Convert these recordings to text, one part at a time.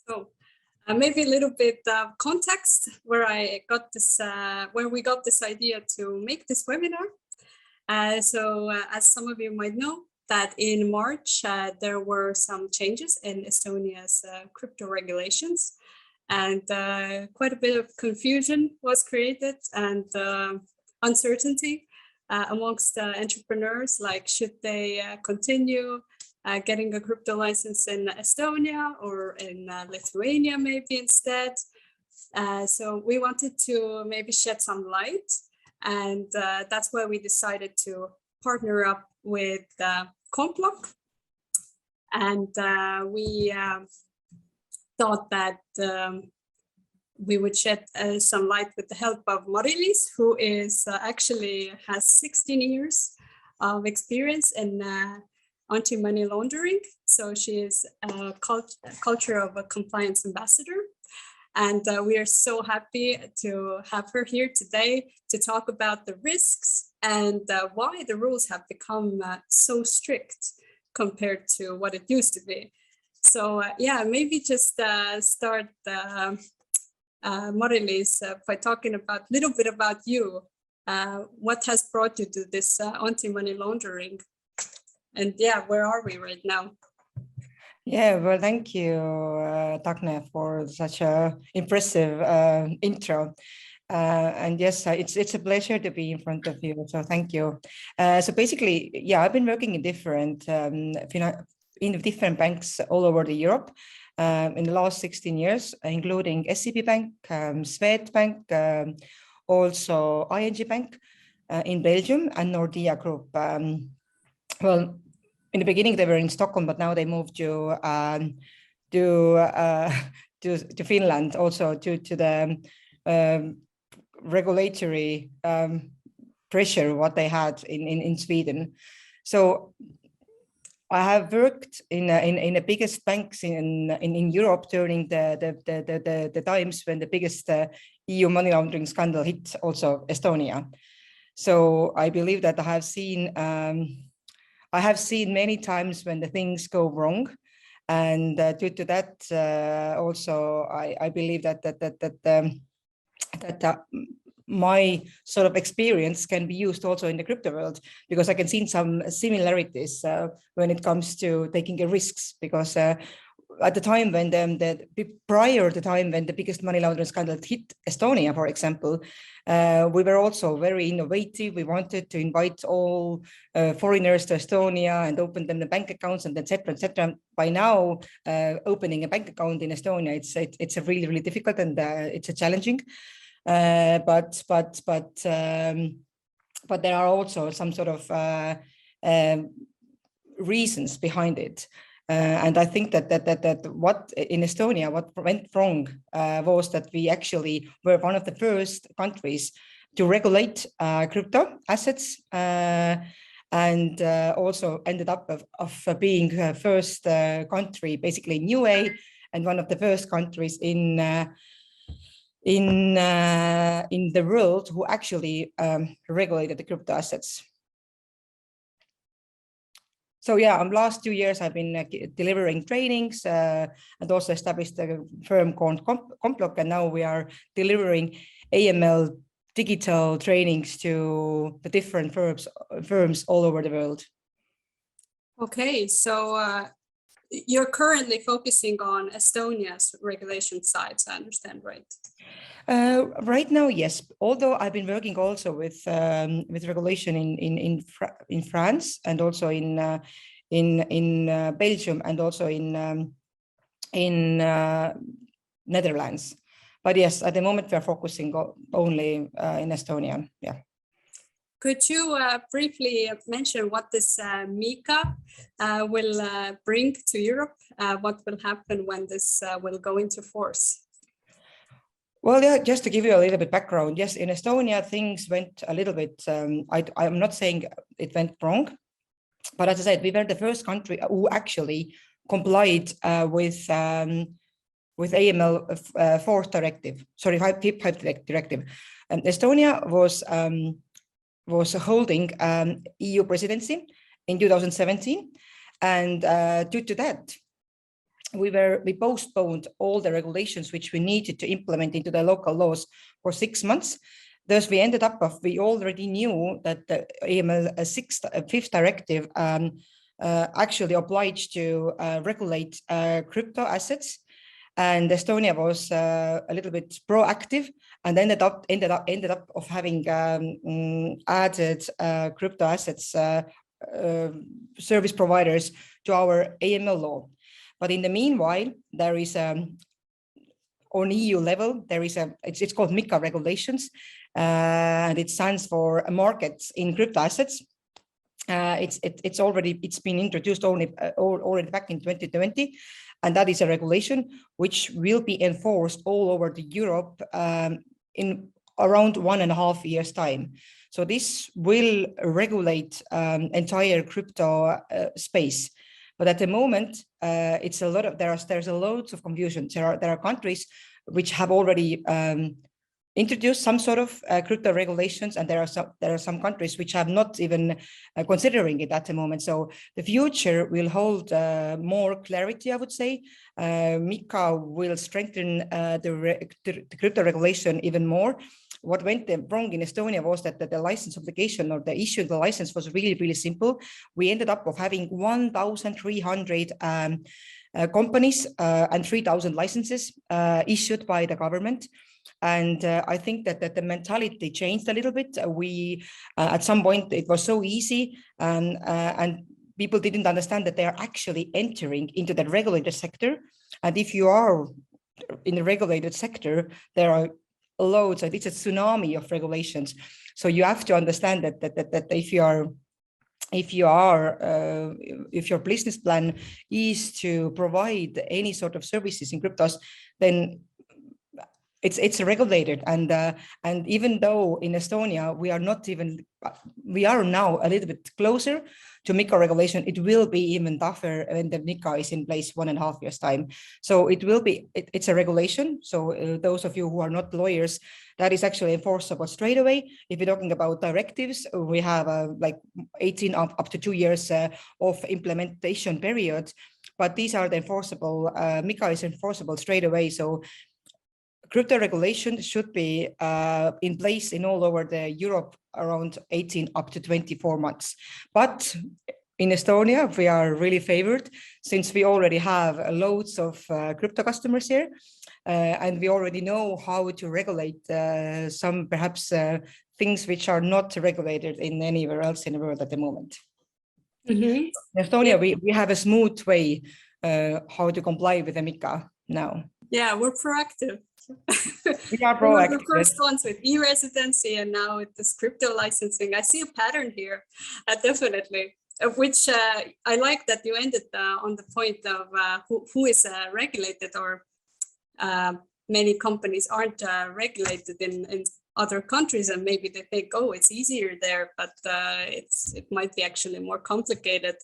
So maybe a little bit of context where I got this, where we got this idea to make this webinar. As some of you might know, that in March there were some changes in Estonia's crypto regulations, and quite a bit of confusion was created and uncertainty amongst entrepreneurs, like should they continue getting a crypto license in Estonia or in Lithuania maybe instead. So we wanted to maybe shed some light, and that's why we decided to partner up with Complok. And we thought that we would shed some light with the help of Mari-Liis, who is actually has 16 years of experience in anti-money laundering. So she is a culture of a compliance ambassador. And we are so happy to have her here today to talk about the risks and why the rules have become so strict compared to what it used to be. So yeah, maybe just start Mari-Liis by talking about a little bit about you. What has brought you to this anti-money laundering? And yeah, where are we right now? Yeah, well, thank you, Dagne, for such a impressive intro. And yes, it's a pleasure to be in front of you. So thank you. So basically, yeah, I've been working in different banks all over Europe in the last 16 years, including SEB Bank, Swedbank, also ING Bank in Belgium, and Nordea Group. Well, in the beginning they were in Stockholm, but now they moved to Finland, also due to the regulatory pressure what they had in Sweden. So I have worked in the biggest banks in Europe during the times when the biggest EU money laundering scandal hit also Estonia. So I believe that I have seen many times when the things go wrong, and due to that, also I believe that my sort of experience can be used also in the crypto world, because I can see some similarities when it comes to taking risks. Because at the time when prior to the time when the biggest money laundering scandal hit Estonia, for example, we were also very innovative. We wanted to invite all foreigners to Estonia and open them the bank accounts and etc. etc. By now, opening a bank account in Estonia, it's a really difficult, and it's a challenging. But there are also some sort of reasons behind it. And I think that what in Estonia, what went wrong was that we actually were one of the first countries to regulate crypto assets, and also ended up of being first country basically in UA, and one of the first countries in the world who actually regulated the crypto assets. So yeah, last 2 years I've been delivering trainings and also established a firm called Complok, and now we are delivering AML digital trainings to the different firms all over the world. Okay, so you're currently focusing on Estonia's regulation sides, I understand, right? Right now, yes. Although I've been working also with regulation in France, and also in Belgium, and also in Netherlands. But yes, at the moment we are focusing only in Estonia. Yeah. Could you briefly mention what this MiCA will bring to Europe? What will happen when this will go into force? Well, yeah, just to give you a little bit background, yes, in Estonia, things went a little bit, I'm not saying it went wrong, but as I said, we were the first country who actually complied with AML fourth directive, sorry, fifth directive. Estonia was holding EU presidency in 2017, and due to that, we postponed all the regulations which we needed to implement into the local laws for 6 months. Thus, we ended up we already knew that the AML fifth directive actually obliged to regulate crypto assets, and Estonia was a little bit proactive and ended up of having added crypto assets service providers to our AML law. But in the meanwhile, there is on EU level, there is it's called MiCA regulations, and it stands for markets in crypto assets. It's been introduced already back in 2020, and that is a regulation which will be enforced all over the Europe in around 1.5 years' time. So this will regulate entire crypto space. But at the moment, it's a lot of there's a loads of confusion. There are countries which have already introduced some sort of crypto regulations, and there are some countries which have not even considering it at the moment. So the future will hold more clarity, I would say. MiCA will strengthen the crypto regulation even more. What went wrong in Estonia was that the license application or the issue of the license was really, really simple. We ended up of having 1,300 companies and 3,000 licenses issued by the government. And I think that the mentality changed a little bit. We at some point it was so easy, and people didn't understand that they are actually entering into the regulated sector. And if you are in the regulated sector, there are loads. It's a tsunami of regulations. So you have to understand that if your business plan is to provide any sort of services in cryptos, then it's regulated. And even though in Estonia we are now a little bit closer to MiCA regulation, it will be even tougher when the MiCA is in place 1.5 years' time. So it's a regulation. So those of you who are not lawyers, that is actually enforceable straight away. If you're talking about directives, we have like 18 up to 2 years of implementation period, but these are the enforceable. MiCA is enforceable straight away. So crypto regulation should be in place in all over the Europe around 18 up to 24 months. But in Estonia, we are really favored since we already have loads of crypto customers here, and we already know how to regulate some perhaps things which are not regulated in anywhere else in the world at the moment. In Estonia, we have a smooth way how to comply with the MiCA now. Yeah, we're proactive. We are proactive. We were the first ones with e-residency, and now with this crypto licensing. I see a pattern here, definitely. Which I like that you ended on the point of who is regulated, or many companies aren't regulated in other countries, and maybe they think, oh, it's easier there, but it might be actually more complicated.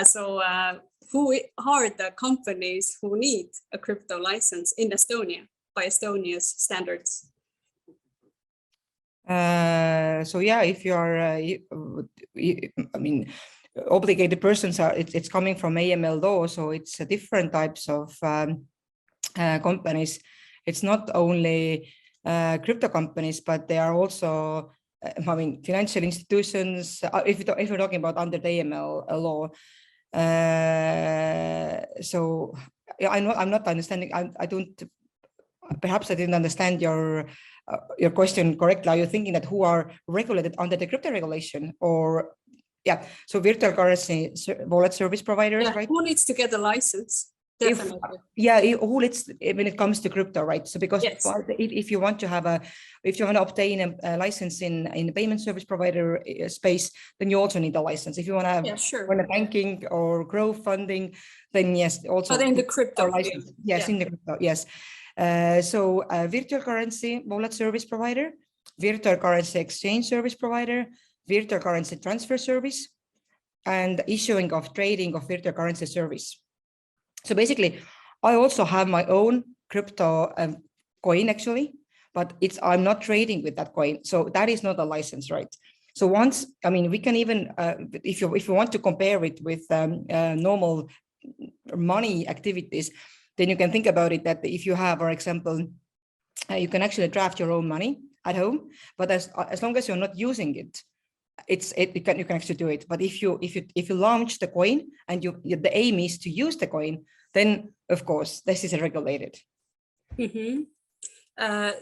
So who are the companies who need a crypto license in Estonia by Estonia's standards? So yeah, if you are, I mean, obligated persons are, it's coming from AML law, so it's different types of companies. It's not only crypto companies, but they are also, I mean, financial institutions. If you're talking about under the AML law, so I'm not understanding. I don't. Perhaps I didn't understand your question correctly. Are you thinking that who are regulated under the crypto regulation, or yeah? So virtual currency wallet service providers, yeah, right? Who needs to get a license? Definitely. When it comes to crypto, right? So because yes, if you want to obtain a license in the payment service provider space, then you also need a license. If you want to have when a banking or growth funding, then yes, also. But in the crypto license, yes, in the crypto, yes. So virtual currency wallet service provider, virtual currency exchange service provider, virtual currency transfer service, and issuing of trading of virtual currency service. So basically, I also have my own crypto coin actually, but I'm not trading with that coin. So that is not a license, right? So we can even, if you want to compare it with normal money activities, then you can think about it that if you have, for example, you can actually draft your own money at home, but as long as you're not using it, you can actually do it. But if you launch the coin and the aim is to use the coin, then of course this is regulated.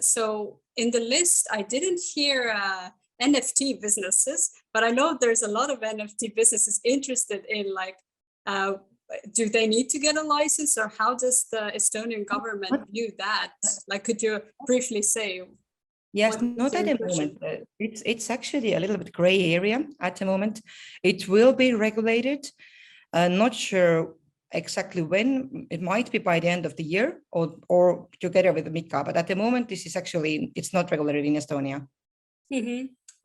So in the list, I didn't hear NFT businesses, but I know there's a lot of NFT businesses interested in like, do they need to get a license, or how does the Estonian government view that? Like, could you briefly say? Yes, not at the moment. It's actually a little bit gray area at the moment. It will be regulated. Not sure exactly when. It might be by the end of the year or together with the MiCA, but at the moment this is actually, it's not regulated in Estonia.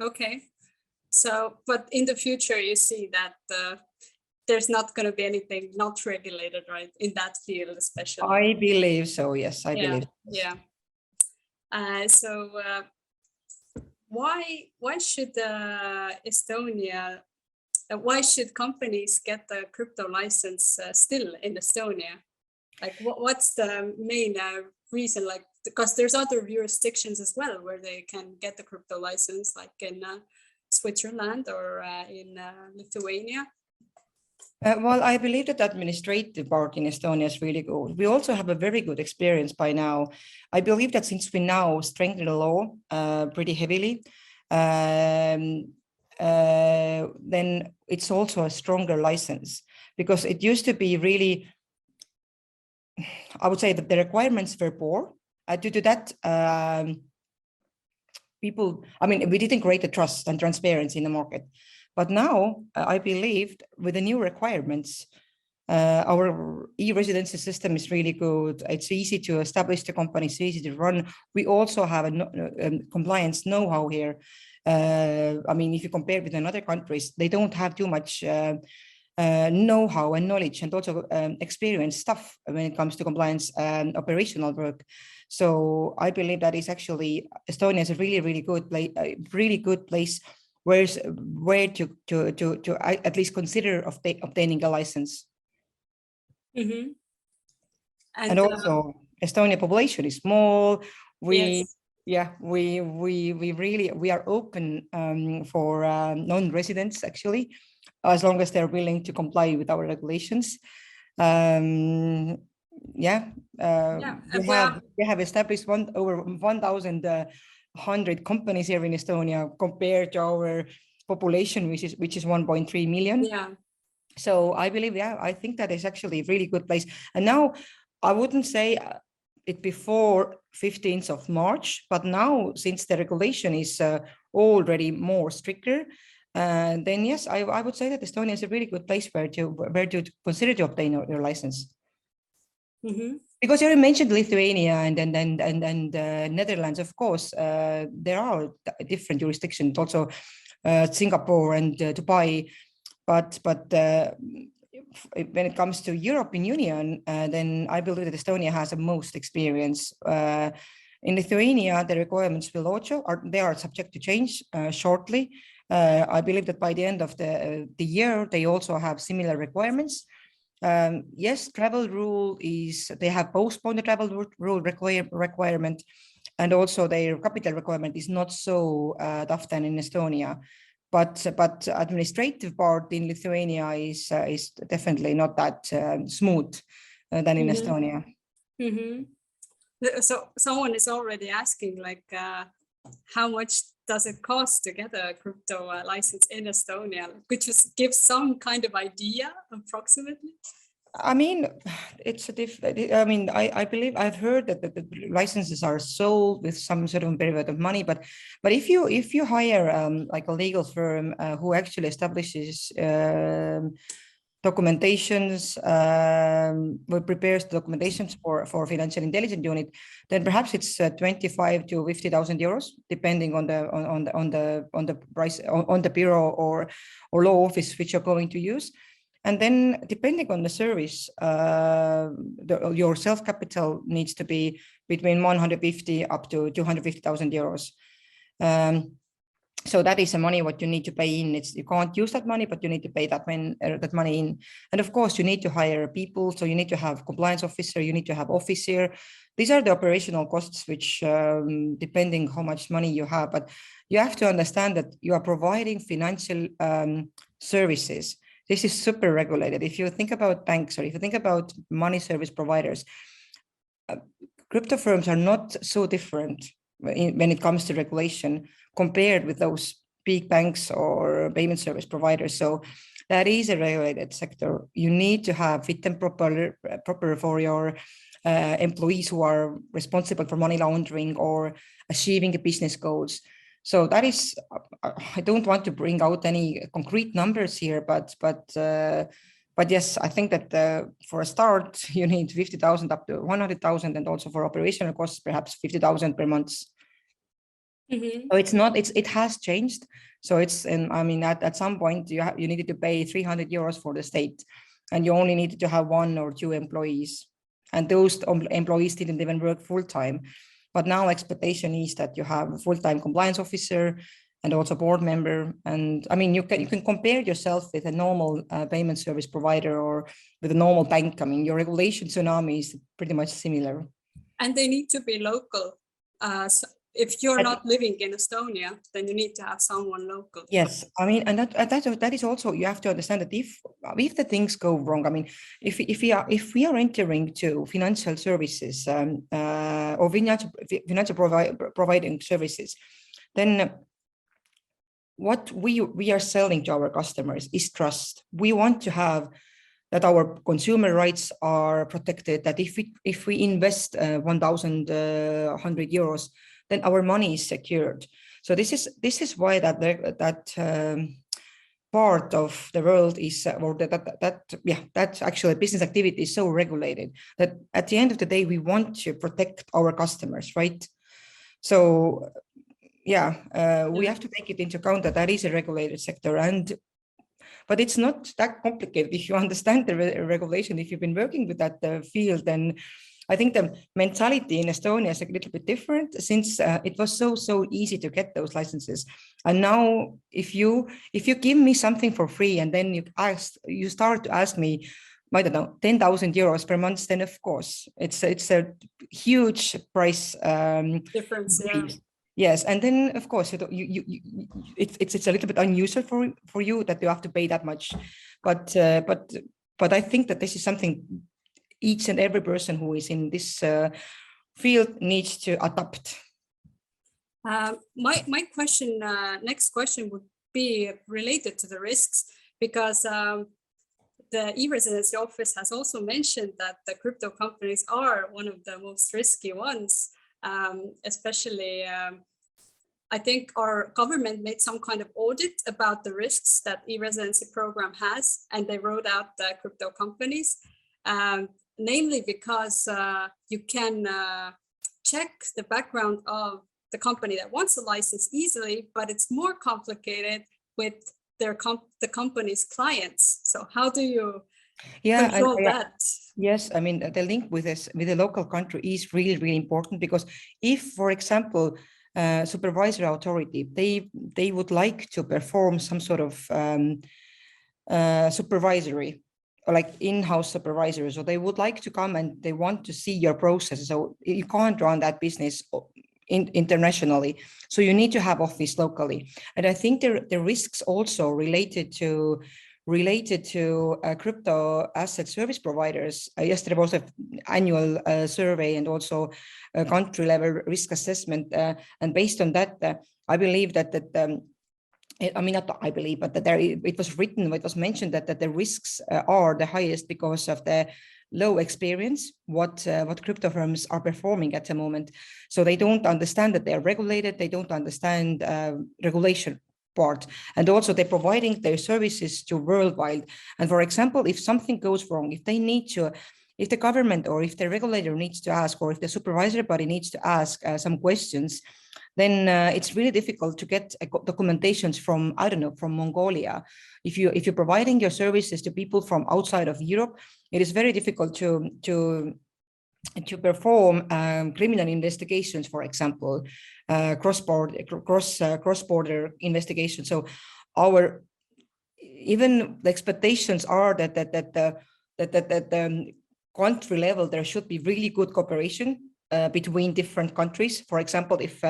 Okay, so but in the future you see that there's not going to be anything not regulated, right, in that field especially? I believe so, yes, I believe. Yeah. So why should Estonia, why should companies get the crypto license still in Estonia? Like what's the main reason? Like, because there's other jurisdictions as well where they can get the crypto license, like in Switzerland or in Lithuania. Well, I believe that the administrative part in Estonia is really good. We also have a very good experience by now. I believe that since we now strengthen the law pretty heavily, then it's also a stronger license, because it used to be really, I would say that the requirements were poor. Due to that, people, I mean, we didn't create the trust and transparency in the market. But now I believe with the new requirements, our e-residency system is really good. It's easy to establish the company, it's easy to run. We also have a compliance know-how here. I mean, if you compare with another countries, they don't have too much know-how and knowledge, and also experience stuff when it comes to compliance and operational work. So I believe that is actually, Estonia is a really good place where to at least consider obtaining a license. And also Estonia population is small. We are open for non-residents, actually, as long as they're willing to comply with our regulations. We have established over 1,100 companies here in Estonia compared to our population, which is 1.3 million. So I believe, I think that is actually a really good place. And now I wouldn't say it before 15th of March, but now since the regulation is already more stricter, then yes, I would say that Estonia is a really good place where to consider to obtain your license. Because you mentioned Lithuania and Netherlands, of course, there are different jurisdictions, also Singapore and Dubai, but when it comes to European Union, then I believe that Estonia has the most experience. In Lithuania, the requirements will also they are subject to change shortly. I believe that by the end of the year, they also have similar requirements. Yes, travel rule is, they have postponed the travel rule requirement, and also their capital requirement is not so tough than in Estonia. But administrative part in Lithuania is definitely not that smooth than in Estonia. So someone is already asking, like, how much does it cost to get a crypto license in Estonia? Could you give some kind of idea approximately? I mean, it's I believe I've heard that the licenses are sold with some sort of period of money, but if you hire like a legal firm who actually establishes documentations, prepares the documentations for financial intelligence unit, then perhaps it's 25 to 50,000 euros, depending on the price on the bureau or law office which you're going to use. And then depending on the service, your self capital needs to be between 150 up to 250,000 euros. So that is the money what you need to pay in. You can't use that money, but you need to pay that money in. And of course, you need to hire people. So you need to have compliance officer, you need to have officer. These are the operational costs, which depending how much money you have, but you have to understand that you are providing financial services. This is super regulated. If you think about banks, or if you think about money service providers, crypto firms are not so different when it comes to regulation compared with those big banks or payment service providers. So that is a regulated sector. You need to have fit and proper for your employees who are responsible for money laundering or achieving business goals. So that is, I don't want to bring out any concrete numbers here, but yes, I think that for a start, you need 50,000 up to 100,000, and also for operational costs, perhaps 50,000 per month. So it's not, it has changed. So it's, and I mean, at some point you needed to pay 300 euros for the state, and you only needed to have 1 or 2 employees, and those employees didn't even work full time. But now expectation is that you have a full-time compliance officer and also board member. And I mean, you can compare yourself with a normal payment service provider or with a normal bank. I mean, your regulation tsunami is pretty much similar. And they need to be local. So if you're not living in Estonia, then you need to have someone local. Yes, I mean, and that is also, you have to understand that if the things go wrong, I mean, if we are entering to financial services or financial providing services, then what we are selling to our customers is trust. We want to have that our consumer rights are protected, that if we invest 1,100 euros, then our money is secured. So this is why that part of the world is, or that actually business activity is so regulated, that at the end of the day, we want to protect our customers, right? So yeah, we have to take it into account that is a regulated sector, but it's not that complicated if you understand the regulation. If you've been working with that field, then I think the mentality in Estonia is a little bit different, since it was so easy to get those licenses. And now, if you give me something for free, and then you start to ask me, I don't know, 10,000 euros per month, then of course it's a huge price difference. Yeah. Yes, and then of course it's a little bit unusual for you that you have to pay that much, but I think that this is something each and every person who is in this field needs to adapt. My question, next question would be related to the risks, because the e-residency office has also mentioned that the crypto companies are one of the most risky ones, especially I think our government made some kind of audit about the risks that e-residency program has, and they wrote out the crypto companies. Namely because you can check the background of the company that wants a license easily, but it's more complicated with the company's clients. So how do you control that? Yes, I mean, the link with the local country is really important, because if, for example, supervisory authority, they would like to perform some sort of supervisory, or like in-house supervisors, so they would like to come and they want to see your process. So you can't run that business internationally, so you need to have office locally. And I think the risks also related to crypto asset service providers. Yesterday was an annual survey and also a country level risk assessment, and based on that, I believe that I mean, not I believe, but that it was written, it was mentioned that the risks are the highest because of the low experience what crypto firms are performing at the moment. So they don't understand that they're regulated, they don't understand regulation part, and also they're providing their services to worldwide. And for example, if something goes wrong, if the government or if the regulator needs to ask, or if the supervisory body needs to ask some questions, then it's really difficult to get documentations from, I don't know, from Mongolia. If you're providing your services to people from outside of Europe, it is very difficult to to perform criminal investigations, for example, cross-border investigations. So our even the expectations are that country level there should be really good cooperation between different countries. For example, if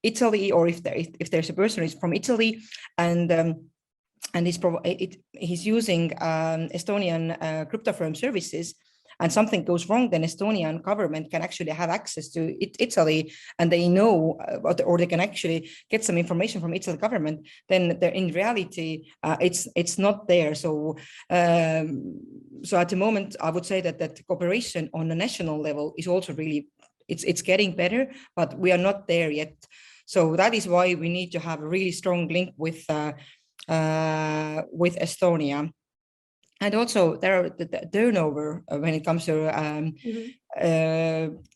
Italy, or if there's a person who's from Italy and he's using Estonian crypto firm services, and something goes wrong, then Estonian government can actually have access to Italy, and they know, or they can actually get some information from Italy government. Then in reality, it's not there. So at the moment, I would say that cooperation on a national level is also really, it's getting better, but we are not there yet. So that is why we need to have a really strong link with Estonia. And also there are the turnover when it comes to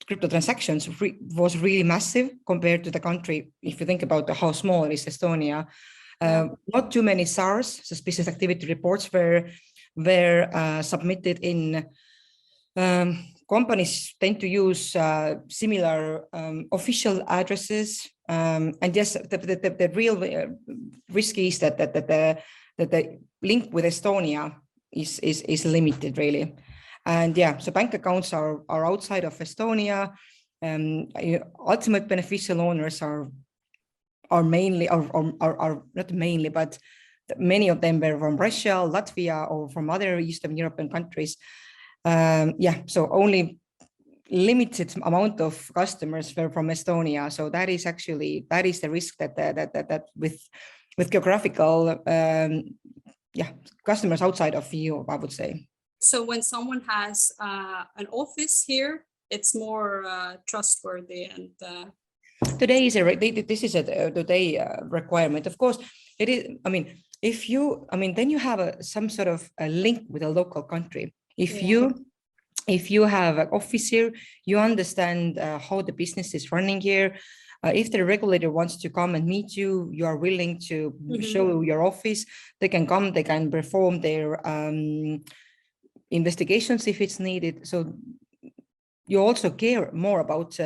crypto transactions was really massive compared to the country. If you think about how small is Estonia, not too many SARs, suspicious activity reports, were submitted in. Companies tend to use similar official addresses, and yes, the real risk is that the link with Estonia is limited, really. And yeah, so bank accounts are outside of Estonia. Ultimate beneficial owners are mainly, are not mainly, but many of them were from Russia, Latvia, or from other Eastern European countries. Yeah, so only limited amount of customers were from Estonia. So that is the risk that with geographical customers outside of EU, I would say. So when someone has an office here, it's more trustworthy and. Today is this is a today requirement. Of course, it is. I mean, then you have some sort of a link with a local country. If you have an office here, you understand how the business is running here. If the regulator wants to come and meet you, you are willing to show your office. They can come, they can perform their investigations if it's needed. So you also care more about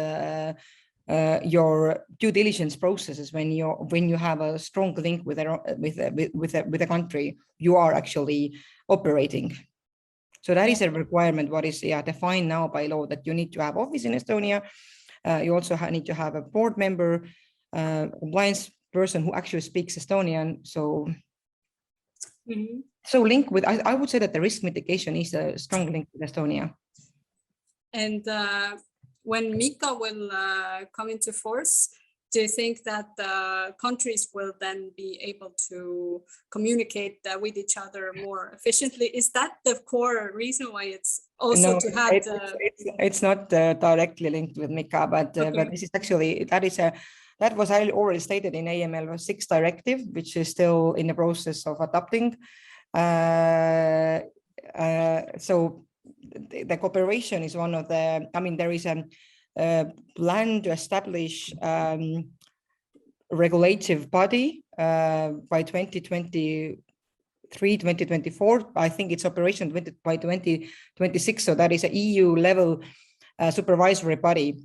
your due diligence processes when you have a strong link with a country you are actually operating. So that is a requirement what is defined now by law, that you need to have office in Estonia. You also need to have a board member, compliance person who actually speaks Estonian. So so link with, I would say that the risk mitigation is a strong link with Estonia. And when MiCA will come into force, do you think that countries will then be able to communicate with each other more efficiently? Is that the core reason why it's also to have it's not directly linked with MiCA, but this is actually, that was already stated in AML6 directive, which is still in the process of adopting. So the cooperation is one of the, there is a plan to establish regulative body by 2023-2024. I think it's operation by 2026. So that is an EU level supervisory body.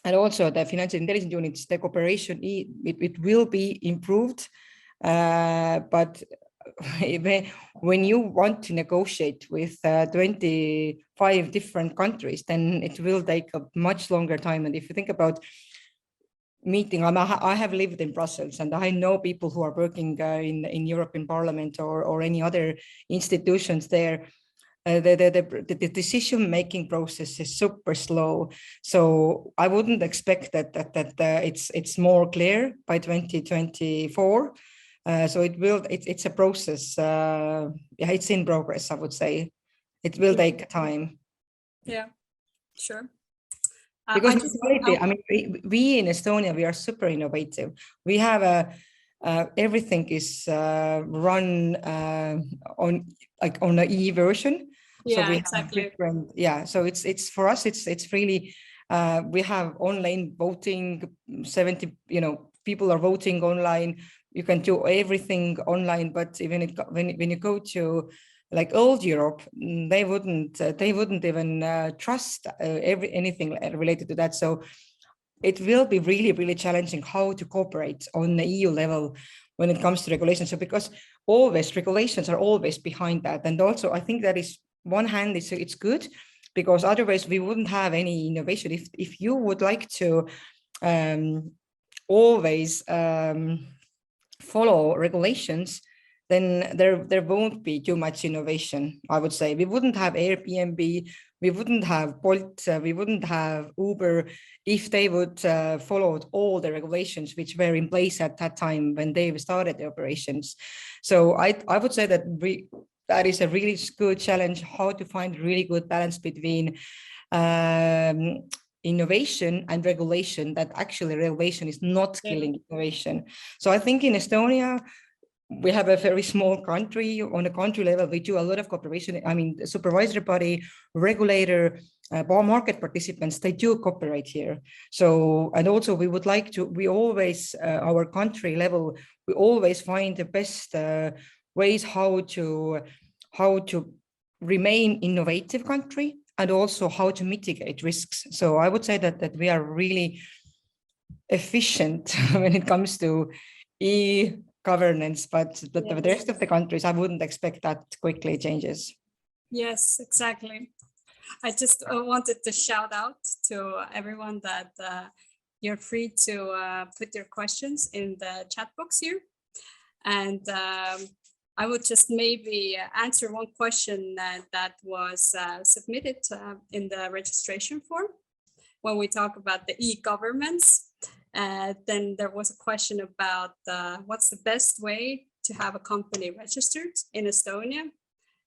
And also the financial intelligence units, the cooperation, it will be improved. But when you want to negotiate with 25 different countries, then it will take a much longer time. And if you think about meeting, I have lived in Brussels, and I know people who are working in European Parliament or any other institutions there. The decision-making process is super slow. So I wouldn't expect that it's more clear by 2024. So it's a process. It's in progress, I would say. It will take time. Yeah, sure. Because we in Estonia, we are super innovative. We have everything is run on an e-version. Yeah, so we exactly. have different, so it's for us, it's really we have online voting. 70 people are voting online. You can do everything online, but even when you go to like old Europe, they wouldn't even trust anything related to that. So it will be really, really challenging how to cooperate on the EU level when it comes to regulations. So because always regulations are always behind that. And also I think that is one hand, it's good, because otherwise we wouldn't have any innovation. If you would like to always follow regulations, then there won't be too much innovation, I would say. We wouldn't have Airbnb, we wouldn't have Bolt, we wouldn't have Uber if they would follow all the regulations which were in place at that time when they started the operations. So I would say that that is a really good challenge, how to find really good balance between innovation and regulation, that actually regulation is not killing innovation. So I think in Estonia, we have a very small country. On a country level, we do a lot of cooperation. I mean, the supervisory body, regulator, market participants, they do cooperate here. So, and also we would like to, we always, our country level, we always find the best ways how to remain innovative country, and also how to mitigate risks. So I would say that we are really efficient when it comes to governance, but yes, the rest of the countries, I wouldn't expect that quickly changes. Yes, exactly. I just wanted to shout out to everyone that you're free to put your questions in the chat box here. And I would just maybe answer one question that was submitted in the registration form. When we talk about the e-governments, then there was a question about what's the best way to have a company registered in Estonia,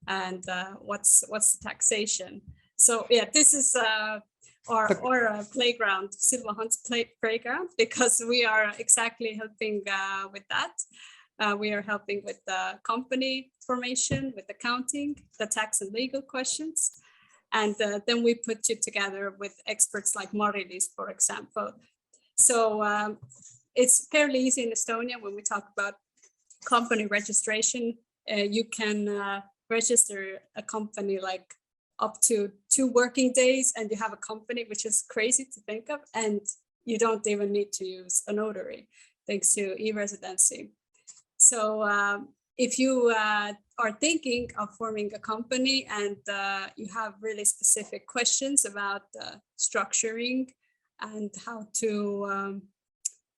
and what's the taxation. So yeah, this is our playground, Silva Hunt's playground, because we are exactly helping with that. We are helping with the company formation, with accounting, the tax and legal questions. And then we put you together with experts like Mari-Liis, for example. So it's fairly easy in Estonia when we talk about company registration. You can register a company like up to 2 working days, and you have a company, which is crazy to think of, and you don't even need to use a notary thanks to e-residency. So if you are thinking of forming a company and you have really specific questions about structuring and how to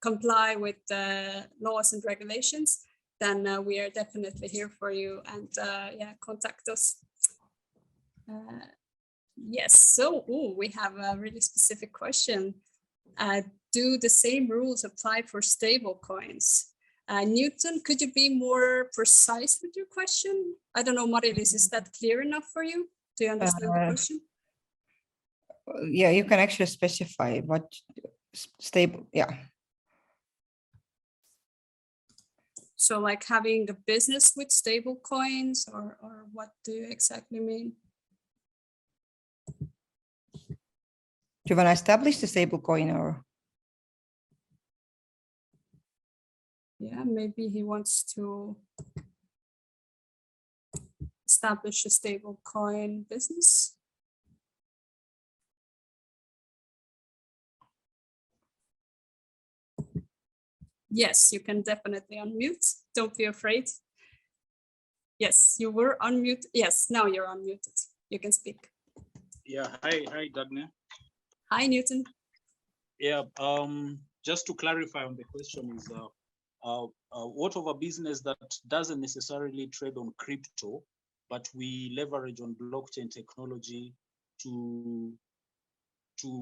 comply with the laws and regulations, then we are definitely here for you, and yeah, contact us. Yes, so we have a really specific question. Do the same rules apply for stable coins? Newton, could you be more precise with your question? I don't know, Mari-Liis, is that clear enough for you? Do you understand the question? Yeah, you can actually specify what stable, yeah. So like having a business with stable coins, or what do you exactly mean? Do you want to establish the stable coin, or? Yeah, maybe he wants to establish a stable coin business. Yes, you can definitely unmute. Don't be afraid. Yes, you were unmuted. Yes, now you're unmuted. You can speak. Yeah, hi, Dagny. Hi, Newton. Yeah, just to clarify on the question is, what of a business that doesn't necessarily trade on crypto, but we leverage on blockchain technology to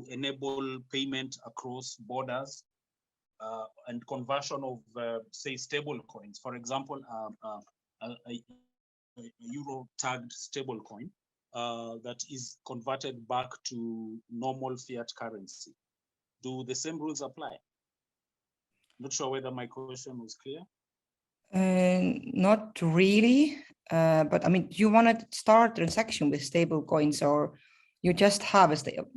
enable payment across borders and conversion of, say, stable coins. For example, a euro tagged stable coin that is converted back to normal fiat currency. Do the same rules apply? Not sure whether my question was clear. Not really, but I mean, do you want to start transaction with stable coins, or you just have a stable?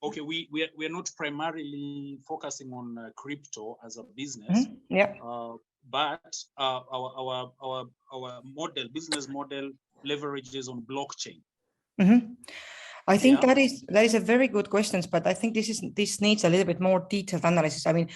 Okay, we are not primarily focusing on crypto as a business. Yeah. but our business model leverages on blockchain. Mhm. I think Yeah. that is a very good question, but I think this needs a little bit more detailed analysis. I mean,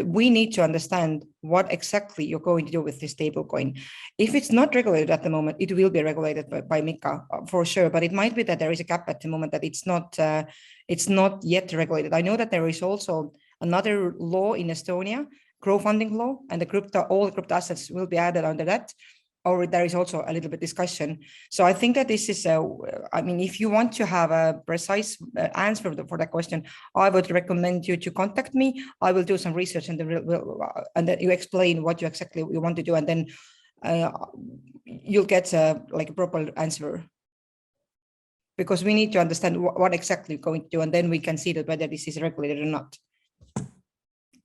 we need to understand what exactly you're going to do with this stablecoin. If it's not regulated at the moment, it will be regulated by MiCA for sure. But it might be that there is a gap at the moment that it's not yet regulated. I know that there is also another law in Estonia, crowdfunding law, and all the crypto assets will be added under that. Or there is also a little bit discussion. So I think that this is, I mean, if you want to have a precise answer for that question, I would recommend you to contact me. I will do some research and then you explain what you exactly you want to do, and then you'll get like a proper answer. Because we need to understand what exactly you're going to do, and then we can see that whether this is regulated or not.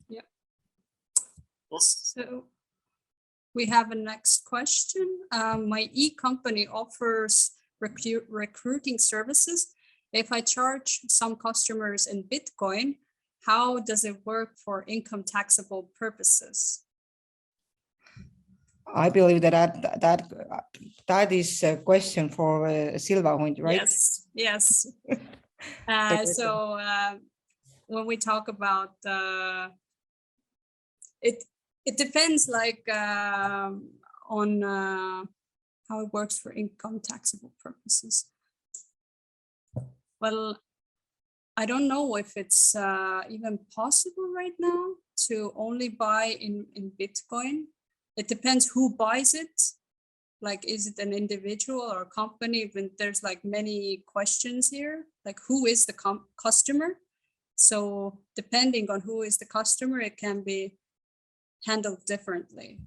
Yeah. So we have a next question. My e-company offers recruiting services. If I charge some customers in Bitcoin, how does it work for income taxable purposes? I believe that is a question for Silva, right? Yes. So when we talk about it depends like on how it works for income taxable purposes. Well, I don't know if it's even possible right now to only buy in Bitcoin. It depends who buys it. Like, is it an individual or a company? When there's like many questions here, like who is the customer? So depending on who is the customer, it can be handled differently.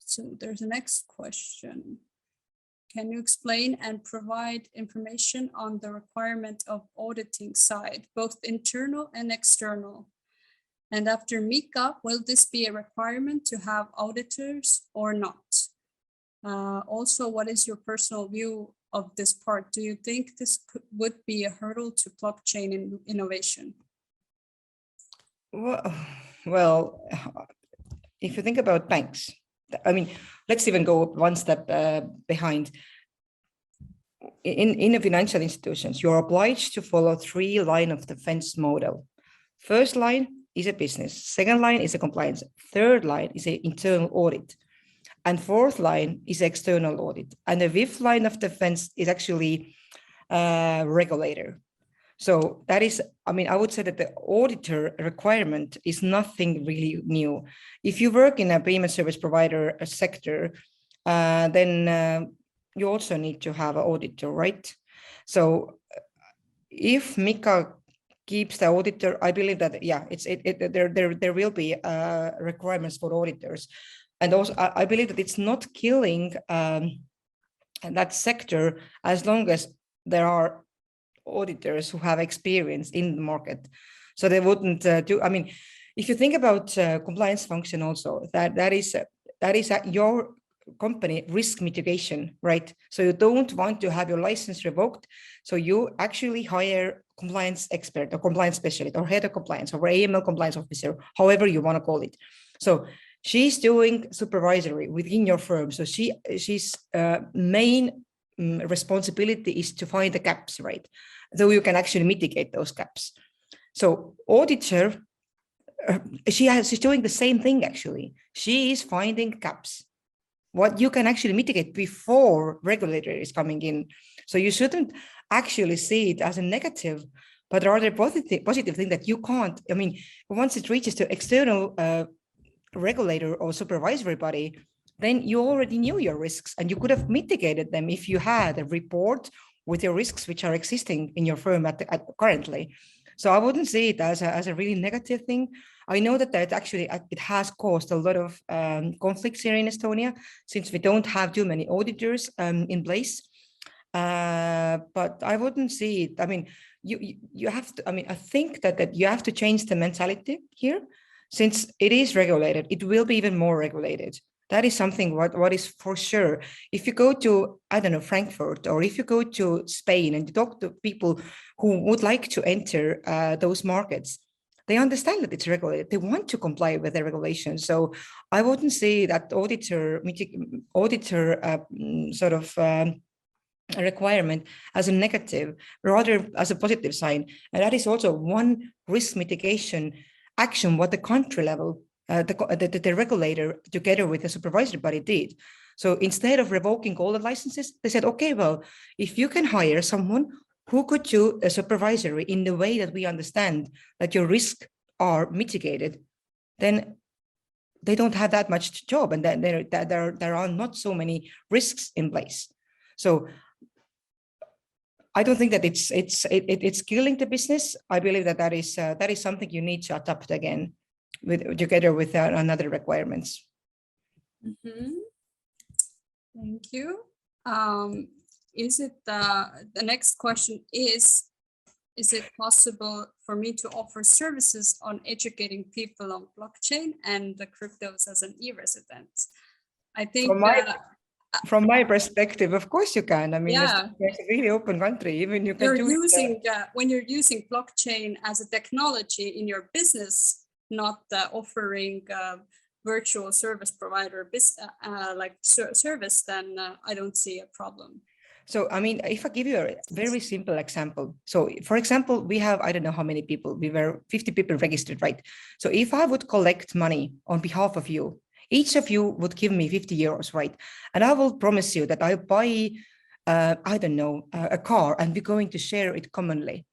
So there's a next question. Can you explain and provide information on the requirement of auditing side, both internal and external? And after MiCA, will this be a requirement to have auditors or not? Also, what is your personal view of this part? Do you think this would be a hurdle to blockchain innovation? Well, if you think about banks, I mean, let's even go one step behind. In the financial institutions, you're obliged to follow 3 line of defense model. First line is a business. Second line is a compliance. Third line is an internal audit. And fourth line is external audit. And the 5th line of defense is actually regulator. So that is, I mean, I would say that the auditor requirement is nothing really new. If you work in a payment service provider sector, then you also need to have an auditor, right? So if MiCA keeps the auditor, I believe that, yeah, there will be requirements for auditors. And also, I believe that it's not killing that sector as long as there are auditors who have experience in the market. So they wouldn't do, I mean, if you think about compliance function also, that is your company risk mitigation, right? So you don't want to have your license revoked. So you actually hire compliance expert or compliance specialist or head of compliance or AML compliance officer, however you want to call it. So she's doing supervisory within your firm. So she's main responsibility is to find the gaps, right? So you can actually mitigate those gaps. So auditor, she's doing the same thing actually. She is finding gaps, what you can actually mitigate before regulator is coming in. So you shouldn't actually see it as a negative, but rather positive thing that you can't, I mean, once it reaches to external regulator or supervisory body, then you already knew your risks and you could have mitigated them if you had a report with your risks which are existing in your firm currently. So I wouldn't see it as a really negative thing. I know that actually it has caused a lot of conflicts here in Estonia since we don't have too many auditors in place. But I wouldn't see it. I mean, you have to, I mean, I think that you have to change the mentality here. Since it is regulated, it will be even more regulated. That is something what is for sure. If you go to, I don't know, Frankfurt, or if you go to Spain and you talk to people who would like to enter those markets, they understand that it's regulated. They want to comply with the regulations. So I wouldn't say that auditor sort of a requirement as a negative, rather as a positive sign. And that is also one risk mitigation action what the country level, the regulator together with the supervisory body did. So instead of revoking all the licenses, they said, okay, well, if you can hire someone who could do a supervisory in the way that we understand that your risks are mitigated, then they don't have that much job, and then there are not so many risks in place. So I don't think that it's killing the business. I believe that that is something you need to adapt again together with another requirements. Thank you. Is it the next question is it possible for me to offer services on educating people on blockchain and the cryptos as an e-resident? I think from my perspective, of course you can. I mean, yeah, it's a really open country. Even you can you're do using when you're using blockchain as a technology in your business, not offering virtual service provider service, then I don't see a problem. So, I mean, if I give you a very simple example. So, for example, we have, I don't know how many people, we were 50 people registered, right? So if I would collect money on behalf of you, each of you would give me 50 euros, right? And I will promise you that I'll buy, I don't know, a car, and we're going to share it commonly.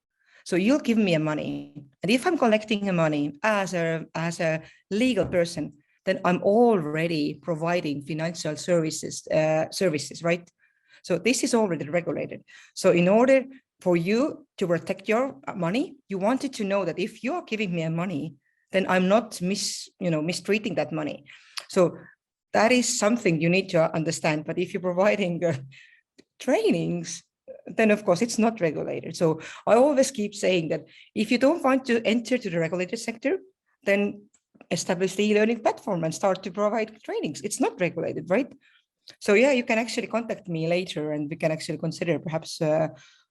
So you'll give me a money. And if I'm collecting a money as a legal person, then I'm already providing financial services, right? So this is already regulated. So in order for you to protect your money, you wanted to know that if you are giving me money, then I'm not mistreating that money. So that is something you need to understand. But if you're providing trainings, then of course it's not regulated. So I always keep saying that if you don't want to enter to the regulated sector, then establish the e-learning platform and start to provide trainings. It's not regulated, right? So yeah, you can actually contact me later, and we can actually consider perhaps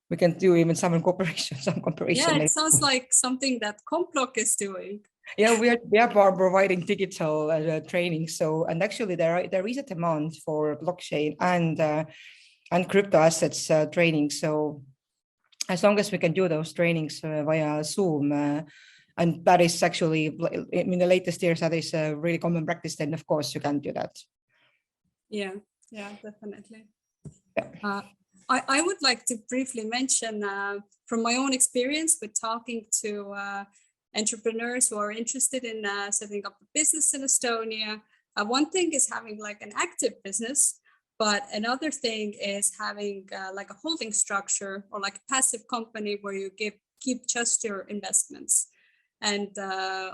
we can do even some cooperation. Yeah, it sounds like something that Complok is doing. Yeah, we are providing digital training. So, and actually there is a demand for blockchain and crypto assets training. So as long as we can do those trainings via Zoom, and that is actually in the latest years, that is a really common practice, then of course you can do that. Yeah, definitely. Yeah. I would like to briefly mention from my own experience with talking to entrepreneurs who are interested in setting up a business in Estonia. One thing is having like an active business, but another thing is having like a holding structure or like a passive company where you keep just your investments. And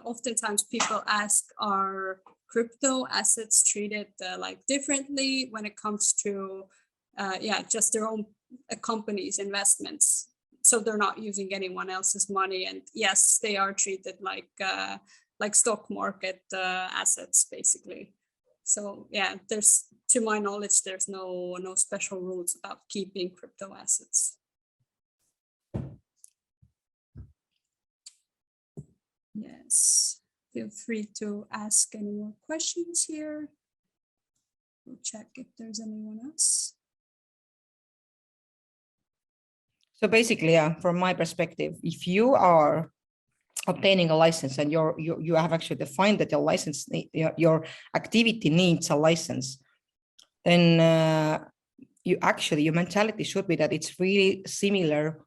oftentimes people ask, are crypto assets treated like differently when it comes to just their own company's investments? So they're not using anyone else's money, and yes, they are treated like stock market assets basically. So yeah, there's, to my knowledge, there's no special rules about keeping crypto assets. Yes, feel free to ask any more questions here. We'll check if there's anyone else. So basically, yeah, from my perspective, if you are obtaining a license and you have actually defined that your license, your activity needs a license, then your mentality should be that it's really similar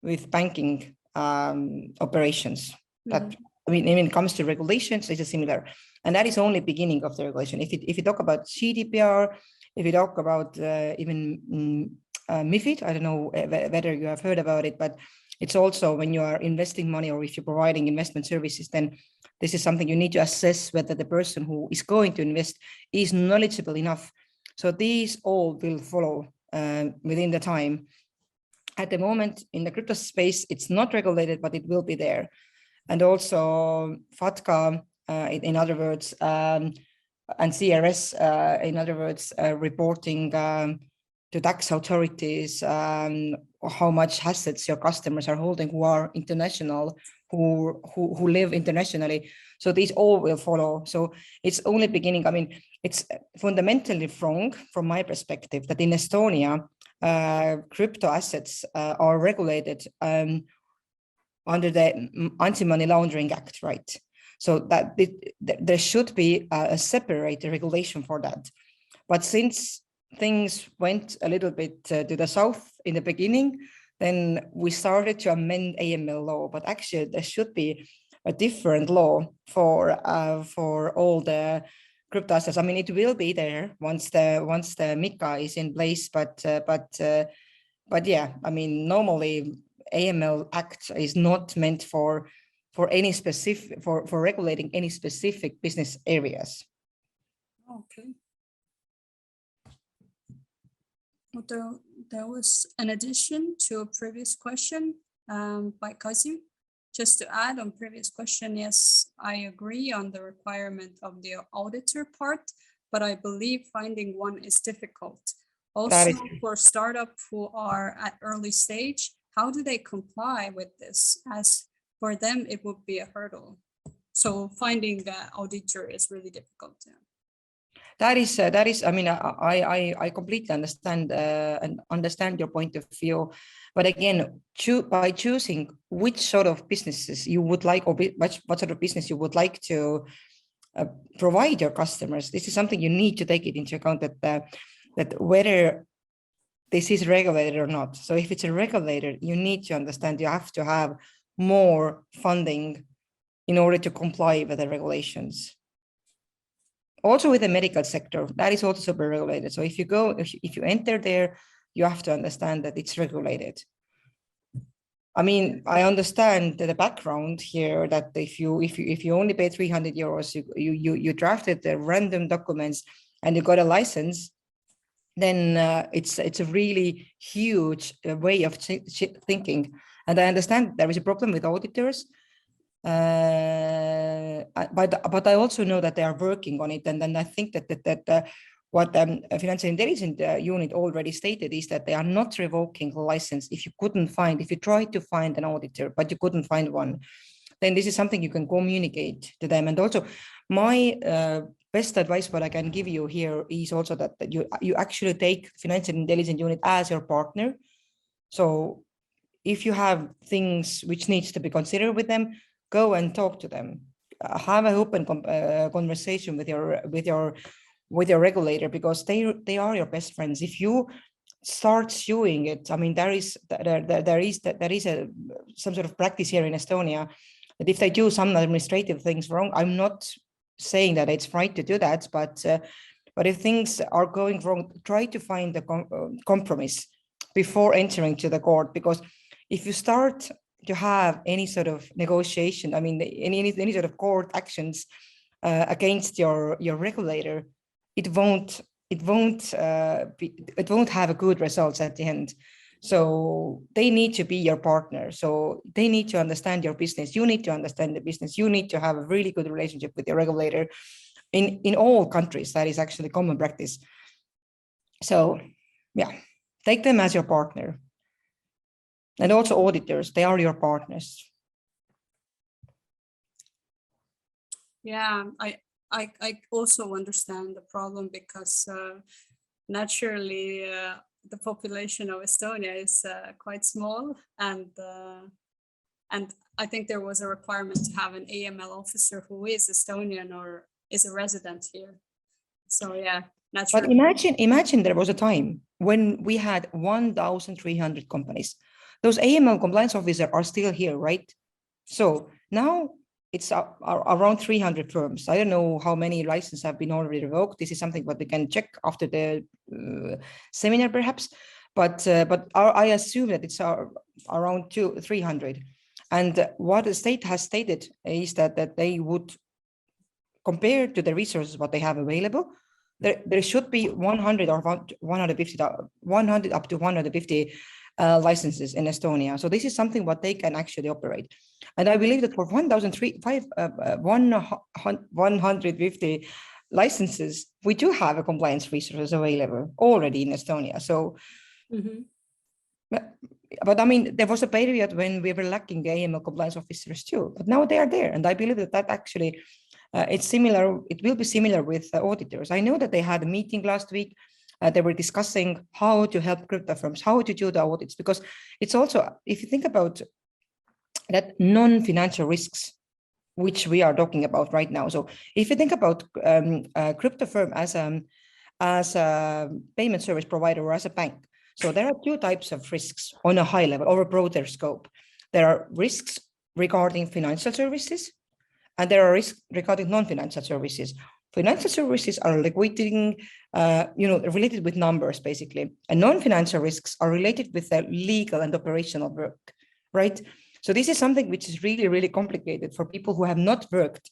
with banking operations. That I mean, when it comes to regulations, it's similar, and that is only beginning of the regulation. If you talk about GDPR, if you talk about even MiFID, I don't know whether you have heard about it, but it's also when you are investing money or if you're providing investment services, then this is something you need to assess whether the person who is going to invest is knowledgeable enough. So these all will follow within the time. At the moment in the crypto space, it's not regulated, but it will be there. And also FATCA, in other words, and CRS, in other words, reporting to tax authorities how much assets your customers are holding who are international, who live internationally. So these all will follow. So it's only beginning. I mean, it's fundamentally wrong from my perspective that in Estonia, crypto assets are regulated under the Anti-Money Laundering Act, right? So that there should be a separate regulation for that. But since things went a little bit to the south in the beginning, then we started to amend AML law. But actually, there should be a different law for all the crypto assets. I mean, it will be there once the MiCA is in place. But yeah, I mean, normally AML Act is not meant for any specific for regulating any specific business areas. Okay. Well, there was an addition to a previous question by Kazi. Just to add on previous question, yes, I agree on the requirement of the auditor part, but I believe finding one is difficult. Also, for startup who are at early stage, how do they comply with this? As for them, it would be a hurdle. So finding the auditor is really difficult. Yeah. That is. I mean, I completely understand and understand your point of view, but again, by choosing which sort of businesses you would like, or what sort of business you would like to provide your customers, this is something you need to take it into account, that whether this is regulated or not. So if it's a regulator, you need to understand you have to have more funding in order to comply with the regulations. Also with the medical sector, that is also super regulated. So if you enter there, you have to understand that it's regulated. I mean, I understand the background here, that if you only pay 300 euros, you drafted the random documents and you got a license, then it's a really huge way of thinking. And I understand there is a problem with auditors. But I also know that they are working on it, and then I think that what Financial Intelligence Unit already stated is that they are not revoking the license if you tried to find an auditor but you couldn't find one. Then this is something you can communicate to them. And also, my best advice what I can give you here is also that you actually take Financial Intelligence Unit as your partner. So if you have things which needs to be considered with them, go and talk to them. Have an open conversation with your regulator, because they are your best friends. If you start suing it, I mean, there is some sort of practice here in Estonia that if they do some administrative things wrong, I'm not saying that it's right to do that, but if things are going wrong, try to find a compromise before entering to the court, because if you start to have any sort of negotiation, I mean, any sort of court actions against your regulator, it won't have a good results at the end. So they need to be your partner. So they need to understand your business. You need to understand the business. You need to have a really good relationship with your regulator. In all countries, that is actually common practice. So yeah, take them as your partner. And also auditors, they are your partners. Yeah, I also understand the problem, because naturally the population of Estonia is quite small, and I think there was a requirement to have an AML officer who is Estonian or is a resident here. So yeah, naturally. But imagine there was a time when we had 1,300 companies. Those AML compliance officers are still here, right? So now it's around 300 firms. I don't know how many licenses have been already revoked. This is something that we can check after the seminar, perhaps. But I assume that it's around 300. And what the state has stated is that they would, compared to the resources what they have available, there should be 100 or 150, 100 up to 150 licenses in Estonia. So this is something what they can actually operate. And I believe that for 150 licenses, we do have a compliance resources available already in Estonia. So but I mean, there was a period when we were lacking AML compliance officers too, but now they are there. And I believe that actually it's similar. It will be similar with auditors. I know that they had a meeting last week. They were discussing how to help crypto firms, how to do the audits, because it's also, if you think about that non-financial risks, which we are talking about right now. So if you think about crypto firm as a payment service provider or as a bank, so there are two types of risks on a high level or a broader scope. There are risks regarding financial services, and there are risks regarding non-financial services. Financial services are liquidating, related with numbers, basically. And non-financial risks are related with the legal and operational work, right? So this is something which is really, really complicated for people who have not worked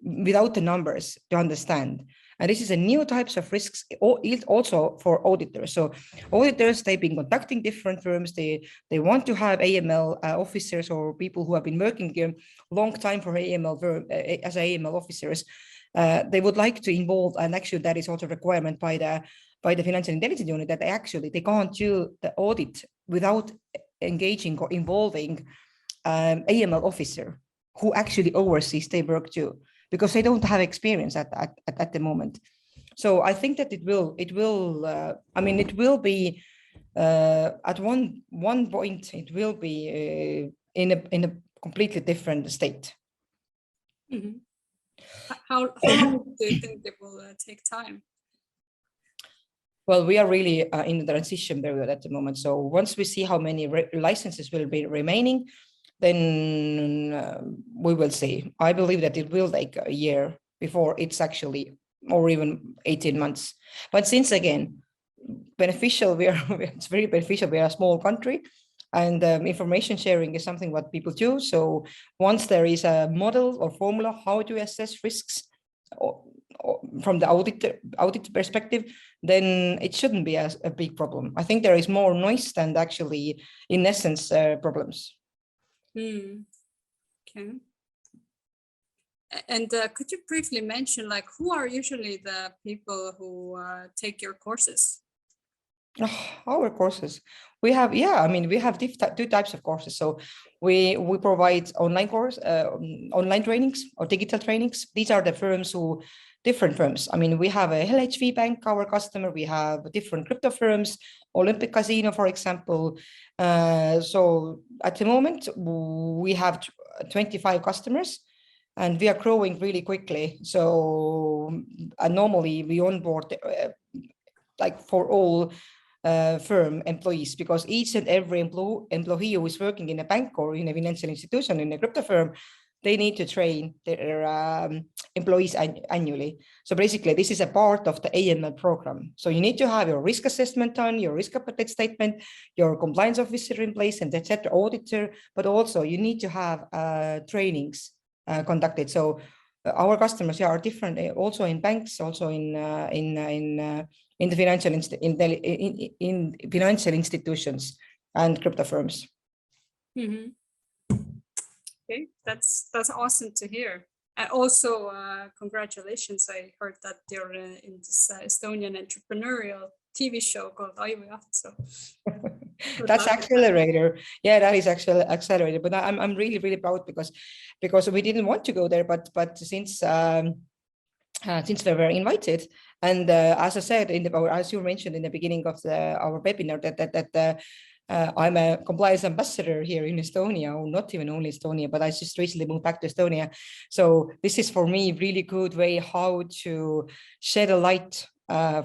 without the numbers to understand. And this is a new types of risks also for auditors. So auditors, they've been contacting different firms. They want to have AML officers or people who have been working a long time for AML as AML officers. They would like to involve, and actually that is also a requirement by the Financial Intelligence Unit, that they can't do the audit without engaging or involving AML officer who actually oversees their work too, because they don't have experience at the moment. So I think that it will be at one point, it will be in a completely different state. Mm-hmm. How long do you think it will take time? Well, we are really in the transition period at the moment. So once we see how many licenses will be remaining, then we will see. I believe that it will take a year before it's actually, or even 18 months. But since again, beneficial, it's very beneficial. We are a small country, and information sharing is something what people do. So once there is a model or formula how to assess risks or from the audit perspective, then it shouldn't be a big problem. I think there is more noise than actually, in essence, problems. Okay. And could you briefly mention, like, who are usually the people who take your courses? Our courses, we have two types of courses. So we provide online trainings or digital trainings. These are the different firms. I mean, we have a LHV Bank, our customer. We have different crypto firms, Olympic Casino, for example. So at the moment, we have 25 customers, and we are growing really quickly. So normally we onboard like for all firm employees, because each and every employee who is working in a bank or in a financial institution, in a crypto firm, they need to train their employees annually. So basically, this is a part of the AML program. So you need to have your risk assessment done, your risk appetite statement, your compliance officer in place, and etc. auditor, but also you need to have trainings conducted. So our customers are different, also in banks, also in the financial institutions and crypto firms. Mm-hmm. Okay, that's awesome to hear. Also, congratulations! I heard that you're in this Estonian entrepreneurial TV show called Aivu. So that's Accelerator. Yeah, that is actually Accelerator. But I'm really, really proud because we didn't want to go there, but since we were invited, and as I said as you mentioned in the beginning of our webinar, that I'm a compliance ambassador here in Estonia, or not even only Estonia, but I just recently moved back to Estonia. So this is for me a really good way how to shed a light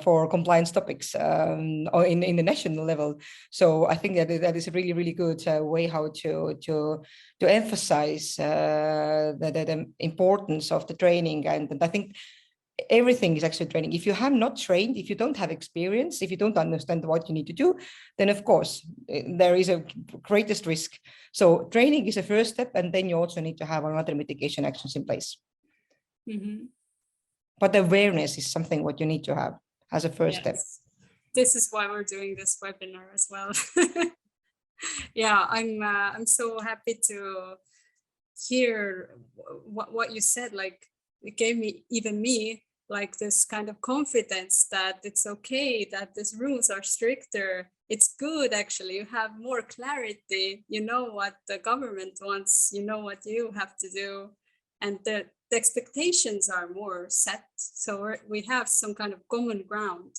for compliance topics or in the national level. So I think that is a really, really good way how to emphasize the importance of the training. And I think everything is actually training. If you have not trained, if you don't have experience, if you don't understand what you need to do, then of course there is a greatest risk. So training is a first step, and then you also need to have other mitigation actions in place. Mm-hmm. But awareness is something what you need to have as a first step. This is why we're doing this webinar as well. Yeah, I'm so happy to hear what you said. Like, it gave me like this kind of confidence that it's okay, that these rules are stricter it's good actually. You have more clarity. You know what the government wants. You know what you have to do, and the expectations are more set. So we have some kind of common ground.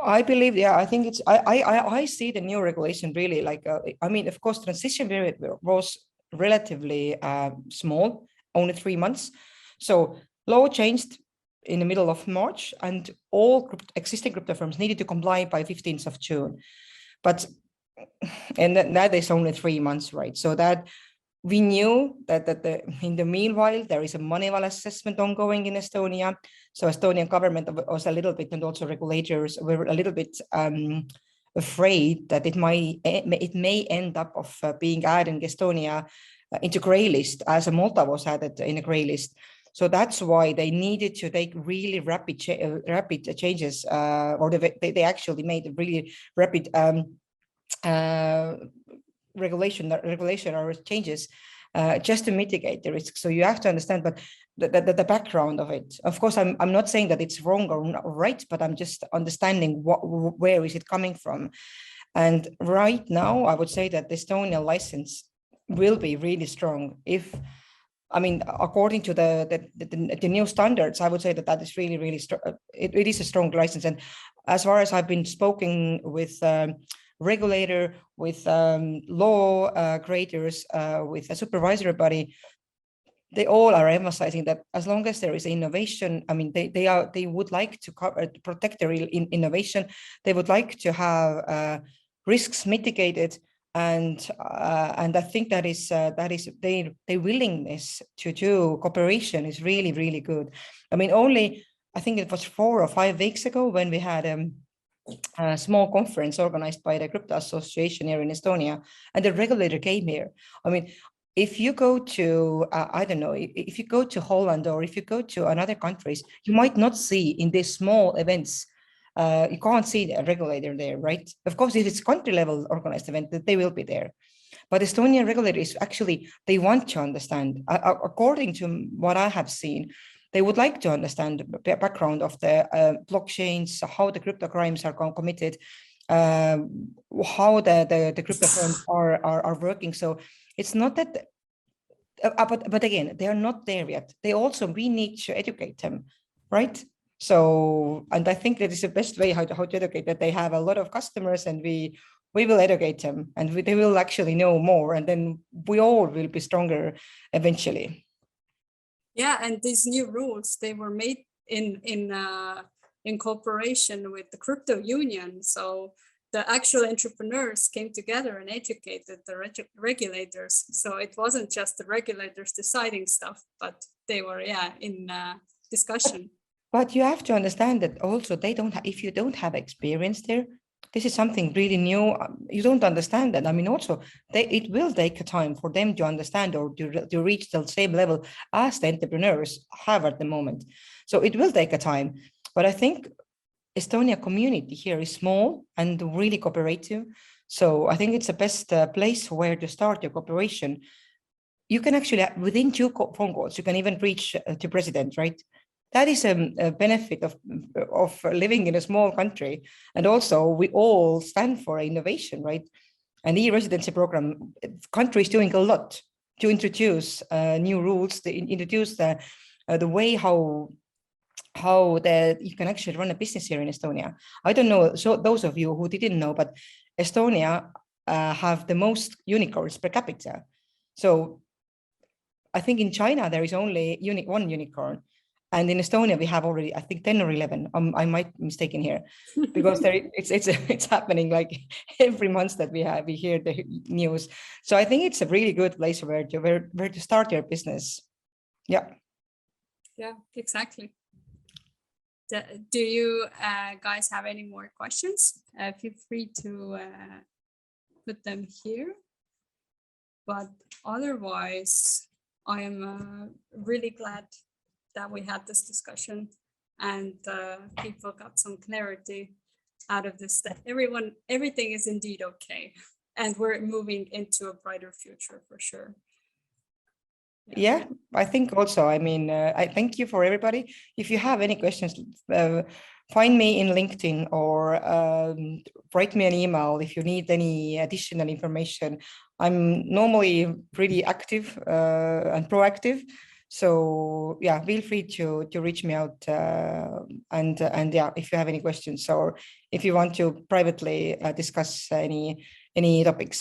I believe, yeah, I think I see the new regulation really like, I mean, of course, transition period was relatively small, only 3 months. So law changed in the middle of March, and all existing crypto firms needed to comply by 15th of June. But, and that is only 3 months, right? So that we knew that in the meanwhile, there is a Moneyval assessment ongoing in Estonia. So Estonian government was a little bit, and also regulators were a little bit afraid that it may end up of being added in Estonia into grey list, as Malta was added in a grey list. So that's why they needed to take really rapid changes, or they actually made a really rapid regulation or changes just to mitigate the risk. So you have to understand, but the background of it. Of course, I'm not saying that it's wrong or right, but I'm just understanding where is it coming from. And right now, I would say that the Estonian license will be really strong. If, I mean, according to the new standards, I would say that is really strong. It is a strong license. And as far as I've been spoken with regulator, with law creators, with a supervisory body, they all are emphasizing that as long as there is innovation, I mean, they would like to protect their innovation. They would like to have risks mitigated, and I think that is their willingness to do cooperation is really good. I mean, only I think it was 4 or 5 weeks ago when we had a small conference organized by the Crypto Association here in Estonia, and the regulator came here. I mean, if you go to, I don't know, if you go to Holland or if you go to another countries, you might not see in these small events, you can't see a regulator there, right? Of course, if it's country level organized event, they will be there. But Estonian regulators actually, they want to understand, according to what I have seen, they would like to understand the background of the blockchains, how the crypto crimes are committed, how the crypto firms are working. So it's not that, but again, they are not there yet. We need to educate them, right? So, and I think that is the best way how to educate, that they have a lot of customers, and we will educate them, and they will actually know more, and then we all will be stronger eventually. Yeah, and these new rules, they were made in cooperation with the Crypto Union. So the actual entrepreneurs came together and educated the regulators. So it wasn't just the regulators deciding stuff, but they were, in discussion. But you have to understand that also they don't if you don't have experience there, this is something really new. You don't understand that. I mean, also it will take a time for them to understand or to reach the same level as the entrepreneurs have at the moment. So it will take a time. But I think Estonia community here is small and really cooperative. So I think it's the best place where to start your cooperation. You can actually, within 2 phone calls, you can even reach to president, right? That is a benefit of living in a small country. And also we all stand for innovation, right? And the e-residency program, country is doing a lot to introduce new rules, to introduce the way how you can actually run a business here in Estonia. I don't know, so those of you who didn't know, but Estonia have the most unicorns per capita. So I think in China there is only one unicorn. And in Estonia, we have already, I think, 10 or 11. I might be mistaken here, because it's happening like every month that we hear the news. So I think it's a really good place where to start your business. Yeah. Yeah, exactly. Do you guys have any more questions? Feel free to put them here. But otherwise, I am really glad that we had this discussion, and people got some clarity out of this, that everything is indeed okay, and we're moving into a brighter future for sure. Yeah, I think also, I mean, I thank you for everybody. If you have any questions, find me in LinkedIn or write me an email if you need any additional information. I'm normally pretty active and proactive. So yeah, feel free to reach me out and yeah, if you have any questions or if you want to privately discuss any topics.